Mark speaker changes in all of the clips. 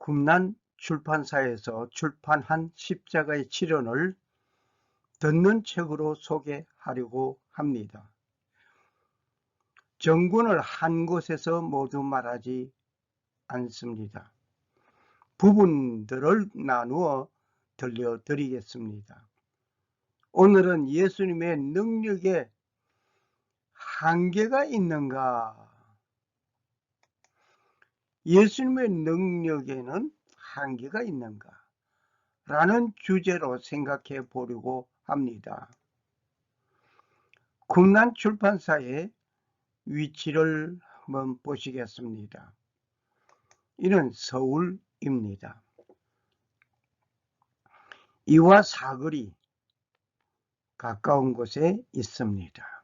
Speaker 1: 꿈난 출판사에서 출판한 십자가의 치료를 듣는 책으로 소개하려고 합니다. 정군을 한 곳에서 모두 말하지 않습니다. 부분들을 나누어 들려드리겠습니다. 오늘은 예수님의 능력에 한계가 있는가? 예수님의 능력에는 한계가 있는가? 라는 주제로 생각해 보려고 합니다. 꿈난 출판사의 위치를 한번 보시겠습니다. 이는 서울입니다. 이와 사거리 가까운 곳에 있습니다.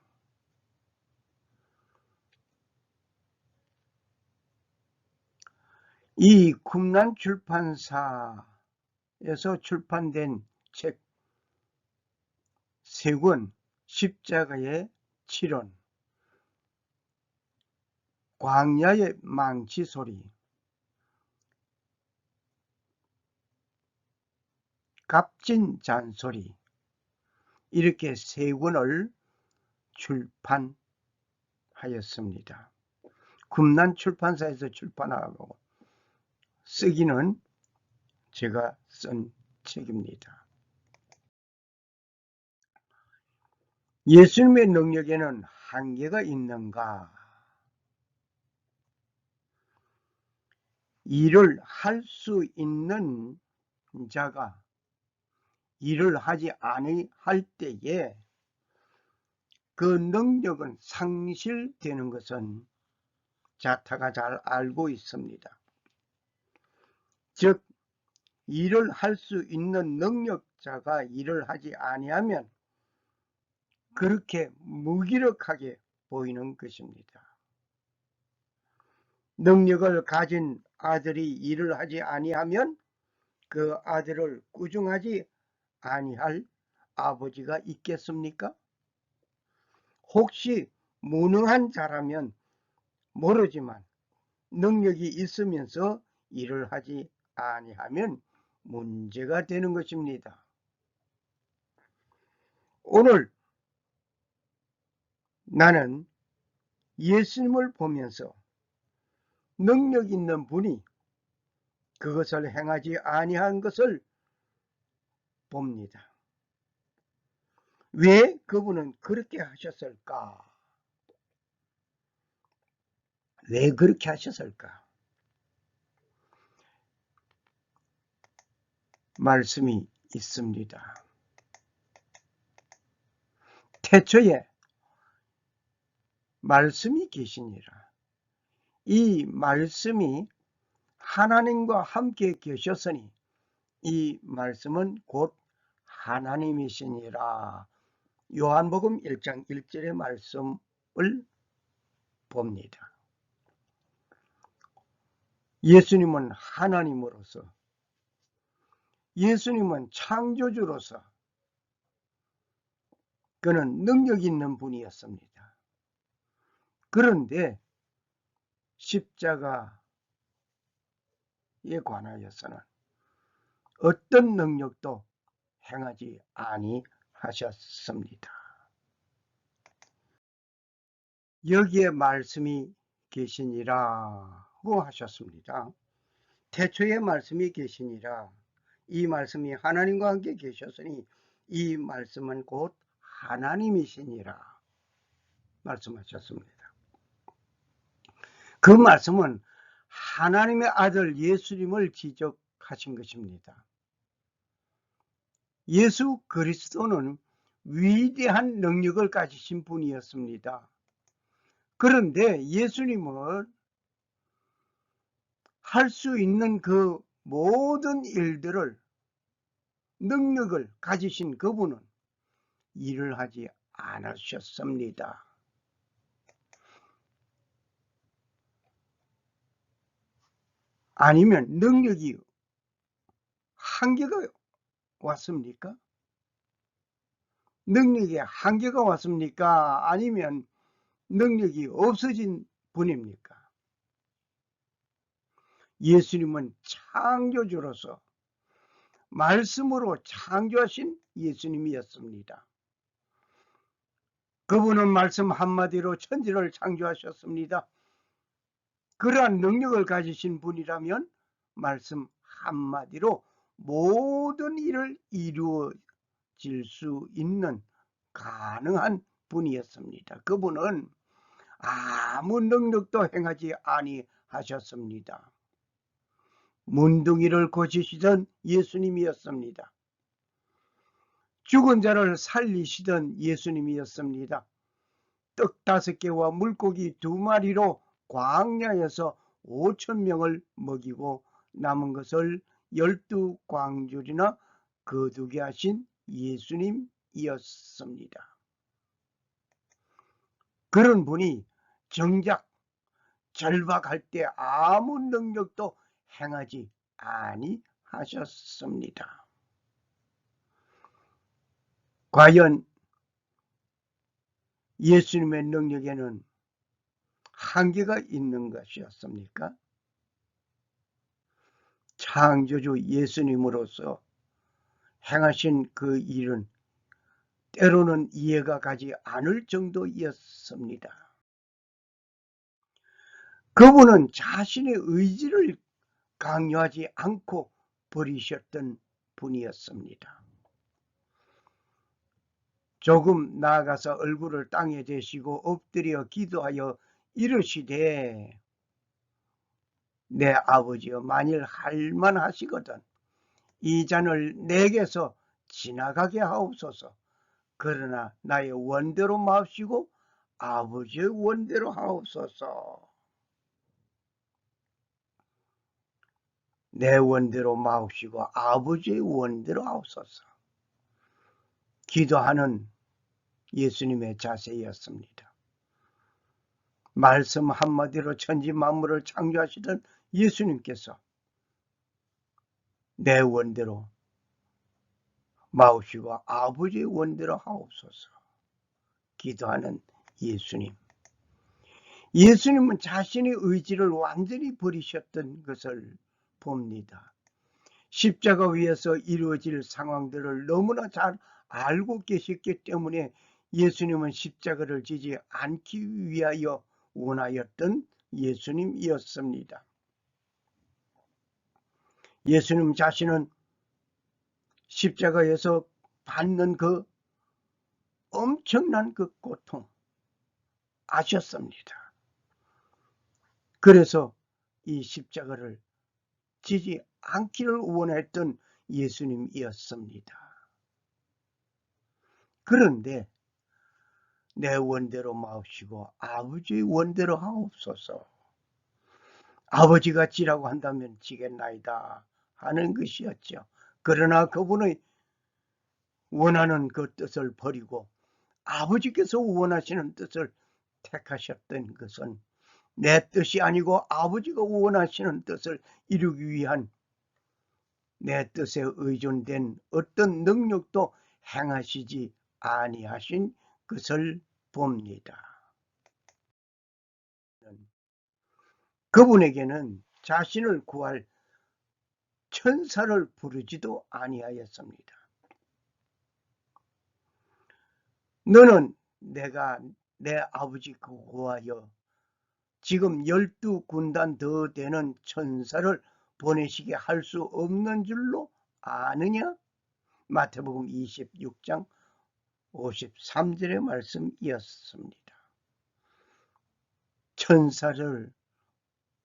Speaker 1: 이 꿈난 출판사에서 출판된 책 3권, 십자가의 치론, 광야의 망치 소리, 값진 잔소리, 이렇게 3권을 출판하였습니다. 꿈난 출판사에서 출판하고 쓰기는 제가 쓴 책입니다. 예수님의 능력에는 한계가 있는가? 일을 할 수 있는 자가 일을 하지 아니할 때에 그 능력은 상실되는 것은 자타가 잘 알고 있습니다. 즉, 일을 할 수 있는 능력자가 일을 하지 아니하면 그렇게 무기력하게 보이는 것입니다. 능력을 가진 아들이 일을 하지 아니하면 그 아들을 꾸중하지 아니할 아버지가 있겠습니까? 혹시 무능한 자라면 모르지만 능력이 있으면서 일을 하지 아니하면 문제가 되는 것입니다. 오늘 나는 예수님을 보면서 능력 있는 분이 그것을 행하지 아니한 것을 봅니다. 왜 그분은 그렇게 하셨을까? 왜 그렇게 하셨을까? 말씀이 있습니다. 태초에 말씀이 계시니라. 이 말씀이 하나님과 함께 계셨으니 이 말씀은 곧 하나님이시니라. 요한복음 1장 1절의 말씀을 봅니다. 예수님은 하나님으로서, 예수님은 창조주로서 그는 능력 있는 분이었습니다. 그런데 십자가에 관하여서는 어떤 능력도 행하지 아니하셨습니다. 여기에 말씀이 계시니라고 하셨습니다. 태초에 말씀이 계시니라. 이 말씀이 하나님과 함께 계셨으니 이 말씀은 곧 하나님이시니라 말씀하셨습니다. 그 말씀은 하나님의 아들 예수님을 지적하신 것입니다. 예수 그리스도는 위대한 능력을 가지신 분이었습니다. 그런데 예수님은 할 수 있는 그 모든 일들을, 능력을 가지신 그분은 일을 하지 않으셨습니다. 아니면 능력이 한계가 왔습니까? 능력에 한계가 왔습니까? 아니면 능력이 없어진 분입니까? 예수님은 창조주로서 말씀으로 창조하신 예수님이었습니다. 그분은 말씀 한마디로 천지를 창조하셨습니다. 그러한 능력을 가지신 분이라면 말씀 한마디로 모든 일을 이루어질 수 있는 가능한 분이었습니다. 그분은 아무 능력도 행하지 아니하셨습니다. 문둥이를 고치시던 예수님이었습니다. 죽은 자를 살리시던 예수님이었습니다. 떡 5개와 물고기 2마리로 광야에서 5,000명을 먹이고 남은 것을 12광줄이나 거두게 하신 예수님이었습니다. 그런 분이 정작 절박할 때 아무 능력도 행하지 아니하셨습니다. 과연 예수님의 능력에는 한계가 있는 것이었습니까? 창조주 예수님으로서 행하신 그 일은 때로는 이해가 가지 않을 정도였습니다. 그분은 자신의 의지를 강요하지 않고 버리셨던 분이었습니다. 조금 나아가서 얼굴을 땅에 대시고 엎드려 기도하여 이르시되 내 아버지여 만일 할만하시거든 이 잔을 내게서 지나가게 하옵소서. 그러나 나의 원대로 마옵시고 아버지의 원대로 하옵소서. 내 원대로 마옵시고 아버지의 원대로 하옵소서. 기도하는 예수님의 자세였습니다. 말씀 한마디로 천지 만물을 창조하시던 예수님께서 내 원대로 마옵시고 아버지의 원대로 하옵소서. 기도하는 예수님. 예수님은 자신의 의지를 완전히 버리셨던 것을 봅니다. 십자가 위에서 이루어질 상황들을 너무나 잘 알고 계셨기 때문에 예수님은 십자가를 지지 않기 위하여 원하였던 예수님이었습니다. 예수님 자신은 십자가에서 받는 그 엄청난 그 고통 아셨습니다. 그래서 이 십자가를 지지 않기를 원했던 예수님이었습니다. 그런데 내 원대로 마옵시고 아버지의 원대로 하옵소서. 아버지가 지라고 한다면 지겠나이다 하는 것이었죠. 그러나 그분의 원하는 그 뜻을 버리고 아버지께서 원하시는 뜻을 택하셨던 것은 내 뜻이 아니고 아버지가 원하시는 뜻을 이루기 위한 내 뜻에 의존된 어떤 능력도 행하시지 아니하신 것을 봅니다. 그분에게는 자신을 구할 천사를 부르지도 아니하였습니다. 너는 내가 내 아버지 구하여 지금 12군단 더 되는 천사를 보내시게 할 수 없는 줄로 아느냐? 마태복음 26장 53절의 말씀이었습니다. 천사를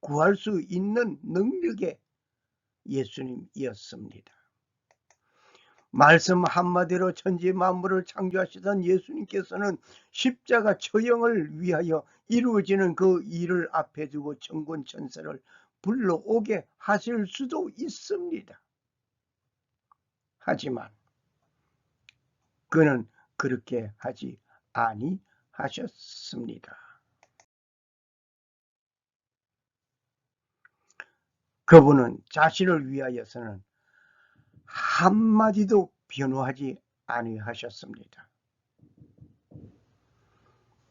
Speaker 1: 구할 수 있는 능력의 예수님이었습니다. 말씀 한마디로 천지 만물을 창조하시던 예수님께서는 십자가 처형을 위하여 이루어지는 그 일을 앞에 두고 천군 천사를 불러오게 하실 수도 있습니다. 하지만 그는 그렇게 하지 아니하셨습니다. 그분은 자신을 위하여서는 한마디도 변호하지 아니하셨습니다.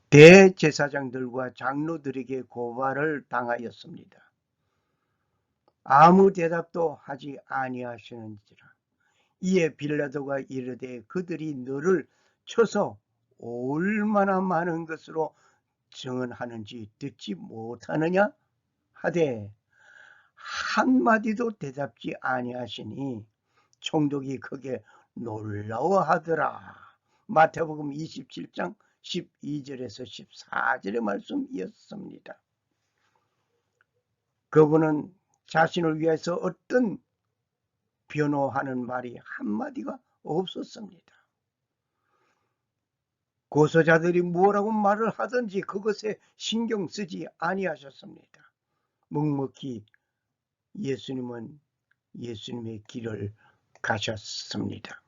Speaker 1: 대제사장들과 장로들에게 고발을 당하였습니다. 아무 대답도 하지 아니하시는지라. 이에 빌라도가 이르되 그들이 너를 쳐서 얼마나 많은 것으로 증언하는지 듣지 못하느냐 하되 한마디도 대답지 아니하시니 총독이 크게 놀라워하더라. 마태복음 27장 12절에서 14절의 말씀이었습니다. 그분은 자신을 위해서 어떤 변호하는 말이 한마디가 없었습니다. 고소자들이 뭐라고 말을 하든지 그것에 신경 쓰지 아니하셨습니다. 묵묵히 예수님은 예수님의 길을 가셨습니다.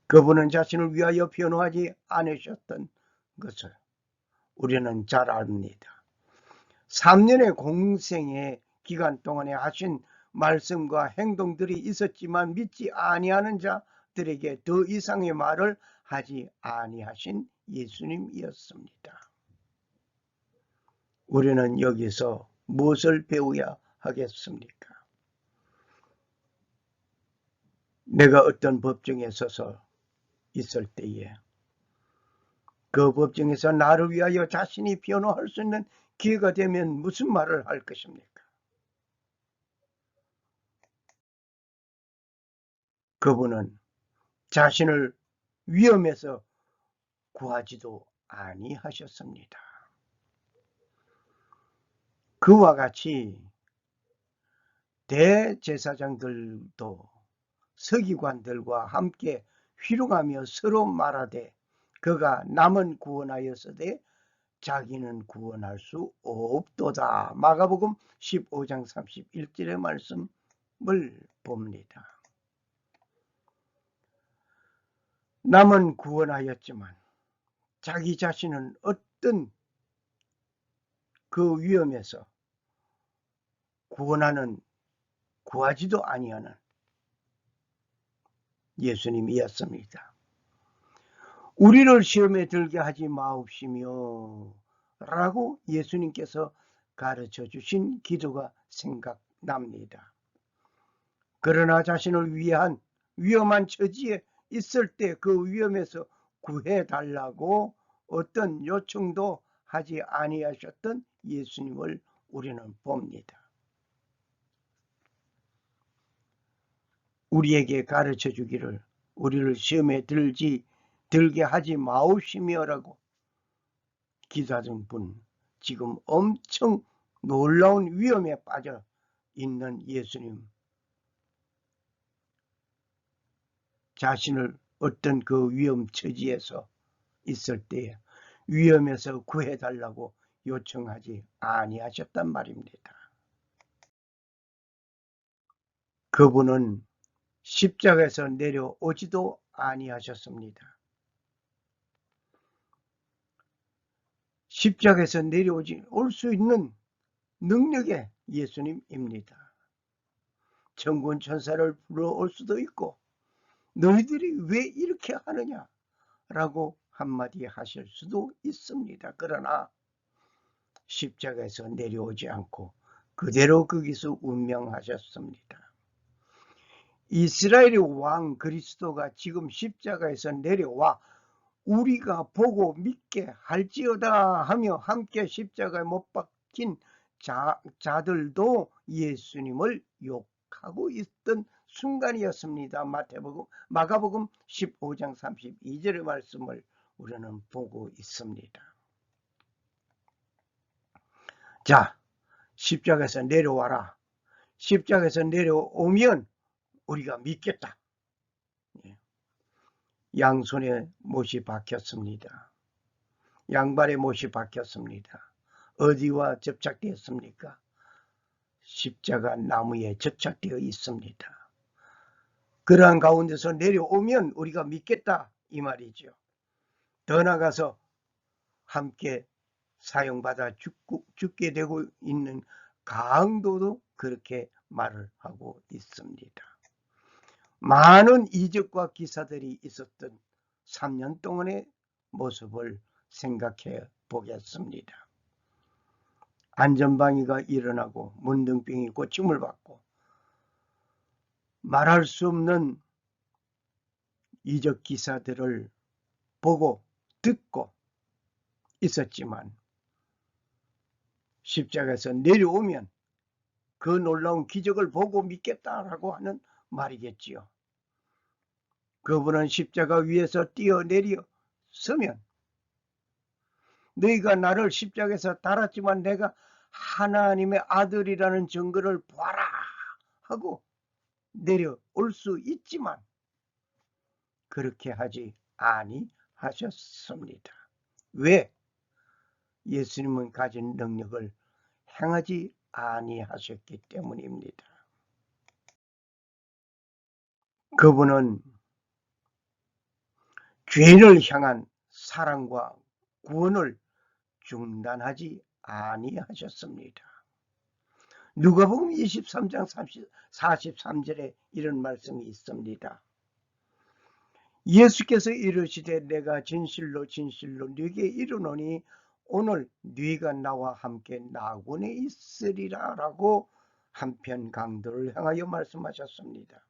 Speaker 1: 그분은 자신을 위하여 변호하지 않으셨던 것을 우리는 잘 압니다. 3년의 공생의 기간 동안에 하신 말씀과 행동들이 있었지만 믿지 아니하는 자들에게 더 이상의 말을 하지 아니하신 예수님이었습니다. 우리는 여기서 무엇을 배워야 하겠습니까? 내가 어떤 법정에 서서 있을 때에 그 법정에서 나를 위하여 자신이 변호할 수 있는 기회가 되면 무슨 말을 할 것입니까? 그분은 자신을 위험에서 구하지도 아니하셨습니다. 그와 같이 대제사장들도 서기관들과 함께 희롱하며 서로 말하되 그가 남은 구원하였으되 자기는 구원할 수 없도다. 마가복음 15장 31절의 말씀을 봅니다. 남은 구원하였지만 자기 자신은 어떤 그 위험에서 구하지도 아니하는 예수님이었습니다. 우리를 시험에 들게 하지 마옵시며 라고 예수님께서 가르쳐 주신 기도가 생각납니다. 그러나 자신을 위한 위험한 처지에 있을 때 그 위험에서 구해달라고 어떤 요청도 하지 아니하셨던 예수님을 우리는 봅니다. 우리에게 가르쳐 주기를 우리를 시험에 들게 하지 마옵시며라고 기도하던 분, 지금 엄청 놀라운 위험에 빠져 있는 예수님, 자신을 어떤 그 위험 처지에서 있을 때 위험에서 구해달라고 요청하지 아니하셨단 말입니다. 그분은 십자가에서 내려오지도 아니하셨습니다. 십자가에서 올 수 있는 능력의 예수님입니다. 천군 천사를 불러올 수도 있고 너희들이 왜 이렇게 하느냐 라고 한마디 하실 수도 있습니다. 그러나 십자가에서 내려오지 않고 그대로 거기서 운명하셨습니다. 이스라엘의 왕 그리스도가 지금 십자가에서 내려와 우리가 보고 믿게 할지어다 하며 함께 십자가에 못 박힌 자들도 예수님을 욕하고 있던 순간이었습니다. 마가복음 15장 32절의 말씀을 우리는 보고 있습니다. 자, 십자가에서 내려와라. 십자가에서 내려오면 우리가 믿겠다. 양손에 못이 박혔습니다. 양발에 못이 박혔습니다. 어디와 접착되었습니까? 십자가 나무에 접착되어 있습니다. 그러한 가운데서 내려오면 우리가 믿겠다 이 말이죠. 더 나아가서 함께 사용받아 죽게 되고 있는 강도도 그렇게 말을 하고 있습니다. 많은 이적과 기사들이 있었던 3년 동안의 모습을 생각해 보겠습니다. 안전방위가 일어나고 문둥병이 고침을 받고 말할 수 없는 이적 기사들을 보고 듣고 있었지만 십자가에서 내려오면 그 놀라운 기적을 보고 믿겠다라고 하는 말이겠지요. 그분은 십자가 위에서 뛰어내려 서면 너희가 나를 십자가에서 달았지만 내가 하나님의 아들이라는 증거를 보아라 하고 내려올 수 있지만 그렇게 하지 아니하셨습니다. 왜? 예수님은 가진 능력을 행하지 아니하셨기 때문입니다. 그분은 죄인을 향한 사랑과 구원을 중단하지 아니하셨습니다. 누가복음 23장 43절에 이런 말씀이 있습니다. 예수께서 이르시되 내가 진실로 진실로 네게 이르노니 오늘 네가 나와 함께 낙원에 있으리라 라고 한편 강도를 향하여 말씀하셨습니다.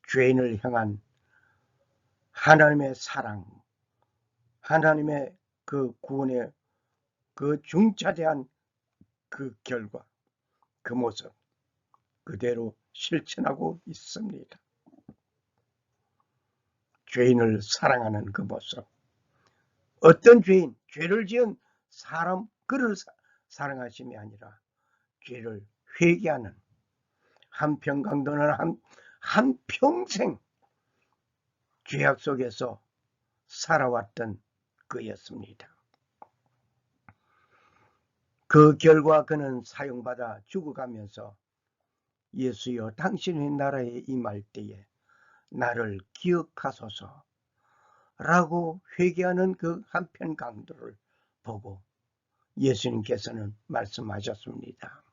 Speaker 1: 죄인을 향한 하나님의 사랑, 하나님의 그 구원의 그 중차대한 그 결과, 그 모습 그대로 실천하고 있습니다. 죄인을 사랑하는 그 모습. 어떤 죄인, 죄를 지은 사람 그를 사랑하심이 아니라 죄를 회개하는 한편 강도는 한평생 죄악 속에서 살아왔던 그였습니다. 그 결과 그는 사형받아 죽어가면서 예수여 당신의 나라에 임할 때에 나를 기억하소서 라고 회개하는 그 한편 강도를 보고 예수님께서는 말씀하셨습니다.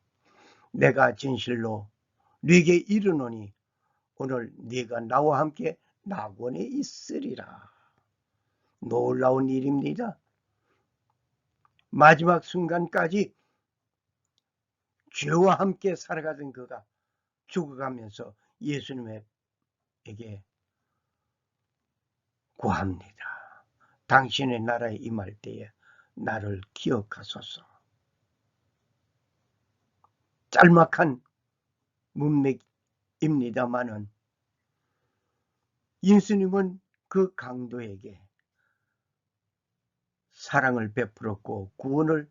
Speaker 1: 내가 진실로 네게 이르노니 오늘 네가 나와 함께 낙원에 있으리라. 놀라운 일입니다. 마지막 순간까지 죄와 함께 살아가던 그가 죽어가면서 예수님에게 구합니다. 당신의 나라에 임할 때에 나를 기억하소서. 짤막한 문맥입니다마는 예수님은 그 강도에게 사랑을 베풀었고 구원을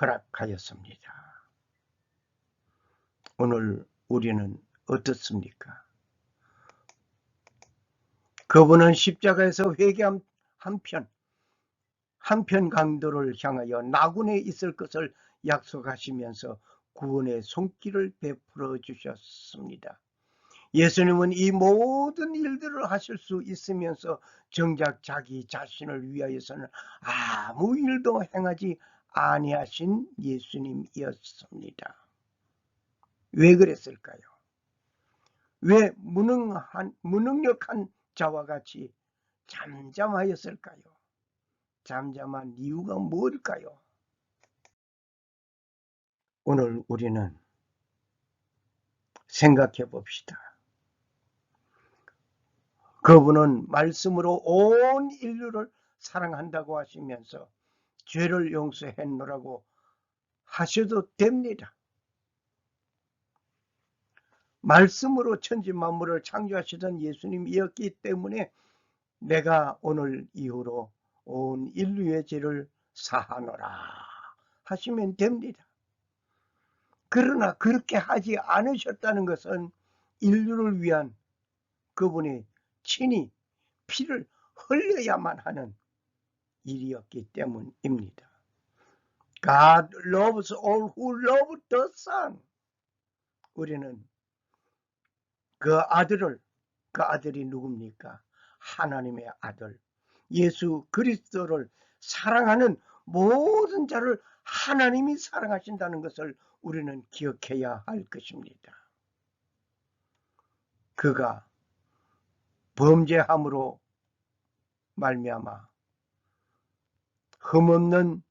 Speaker 1: 허락하였습니다. 오늘 우리는 어떻습니까? 그분은 십자가에서 회개한 한편 강도를 향하여 낙원에 있을 것을 약속하시면서 구원의 손길을 베풀어 주셨습니다. 예수님은 이 모든 일들을 하실 수 있으면서 정작 자기 자신을 위하여서는 아무 일도 행하지 아니하신 예수님이었습니다. 왜 그랬을까요? 왜 무능력한 자와 같이 잠잠하였을까요? 잠잠한 이유가 뭘까요? 오늘 우리는 생각해 봅시다. 그분은 말씀으로 온 인류를 사랑한다고 하시면서 죄를 용서했노라고 하셔도 됩니다. 말씀으로 천지 만물을 창조하시던 예수님이었기 때문에 내가 오늘 이후로 온 인류의 죄를 사하노라 하시면 됩니다. 그러나 그렇게 하지 않으셨다는 것은 인류를 위한 그분이 친히 피를 흘려야만 하는 일이었기 때문입니다. God loves all who love the Son. 우리는 그 아들이 누굽니까? 하나님의 아들 예수 그리스도를 사랑하는 모든 자를 하나님이 사랑하신다는 것을 우리는 기억해야 할 것입니다. 그가 범죄함으로 말미암아 흠없는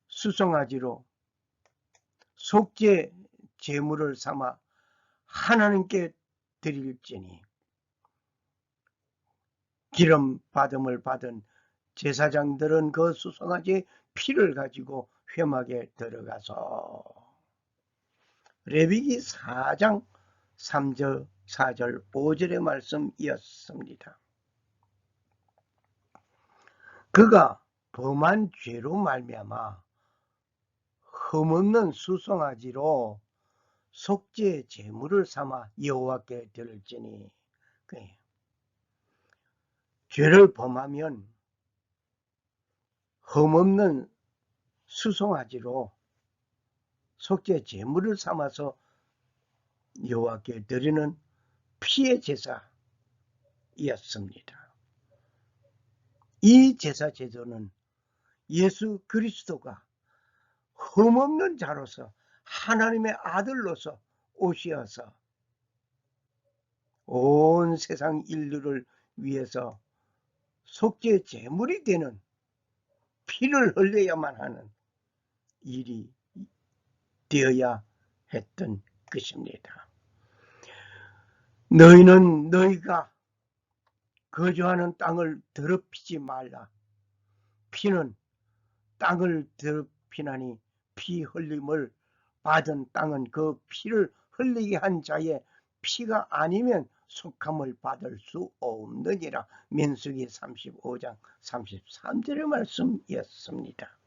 Speaker 1: 수송아지로 속죄 제물을 삼아 하나님께 드릴지니 기름 받음을 받은 제사장들은 그 수송아지의 피를 가지고 회막에 들어가서 레위기 4장 3절 4절 5절의 말씀이었습니다. 그가 범한 죄로 말미암아 흠없는 수송아지로 속죄 제물을 삼아 여호와께 드릴지니, 죄를 범하면 흠없는 수송아지로 속죄 제물을 삼아서 여호와께 드리는 피의 제사였습니다. 이 제사 제도는 예수 그리스도가 흠없는 자로서 하나님의 아들로서 오시어서 온 세상 인류를 위해서 속죄 제물이 되는 피를 흘려야만 하는 일이 되어야 했던 것입니다. 너희는 너희가 거주하는 땅을 더럽히지 말라. 피는 땅을 더럽히나니 피 흘림을 받은 땅은 그 피를 흘리게 한 자의 피가 아니면 속함을 받을 수 없느니라. 민수기 35장 33절의 말씀이었습니다.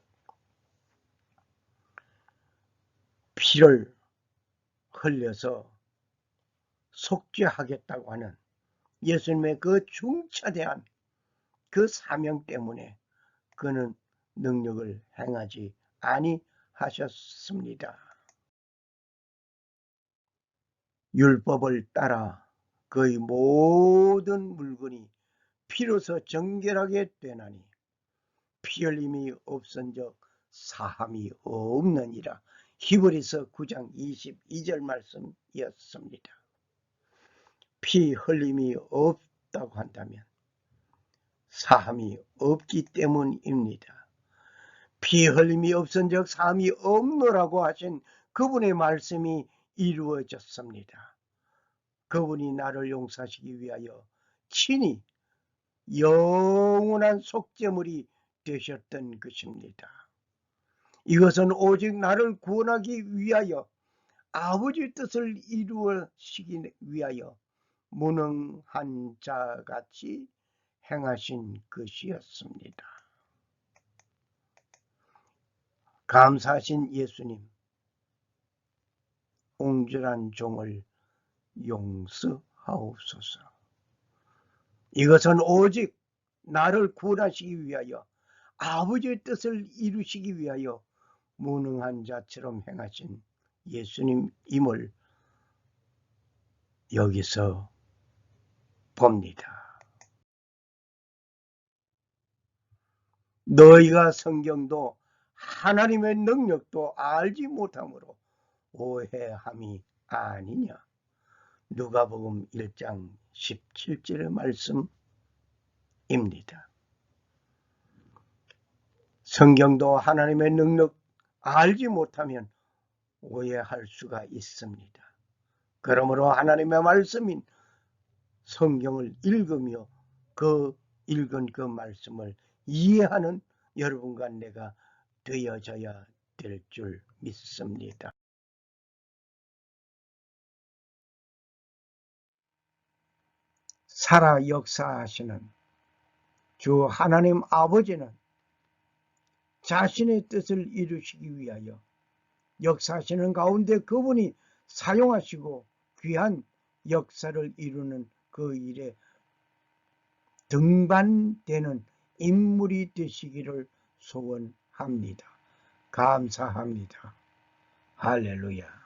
Speaker 1: 피를 흘려서 속죄하겠다고 하는 예수님의 그 중차대한 그 사명 때문에 그는 능력을 행하지 아니하셨습니다. 율법을 따라 그의 모든 물건이 피로서 정결하게 되나니 피 흘림이 없은즉 사함이 없느니라. 히브리서 9장 22절 말씀이었습니다. 피 흘림이 없다고 한다면 사함이 없기 때문입니다. 피 흘림이 없은즉 사함이 없노라고 하신 그분의 말씀이 이루어졌습니다. 그분이 나를 용서하시기 위하여 친히 영원한 속죄물이 되셨던 것입니다. 이것은 오직 나를 구원하기 위하여 아버지 뜻을 이루시기 위하여 무능한 자같이 행하신 것이었습니다. 감사하신 예수님, 옹졸한 종을 용서하옵소서. 이것은 오직 나를 구원하시기 위하여 아버지의 뜻을 이루시기 위하여 무능한 자처럼 행하신 예수님임을 여기서 봅니다. 너희가 성경도 하나님의 능력도 알지 못함으로 오해함이 아니냐. 누가복음 1장 17절의 말씀입니다. 성경도 하나님의 능력 알지 못하면 오해할 수가 있습니다. 그러므로 하나님의 말씀인 성경을 읽으며 그 읽은 그 말씀을 이해하는 여러분과 내가 되어져야 될 줄 믿습니다. 살아 역사하시는 주 하나님 아버지는 자신의 뜻을 이루시기 위하여 역사하시는 가운데 그분이 사용하시고 귀한 역사를 이루는 그 일에 등반되는 인물이 되시기를 소원합니다. 감사합니다. 할렐루야.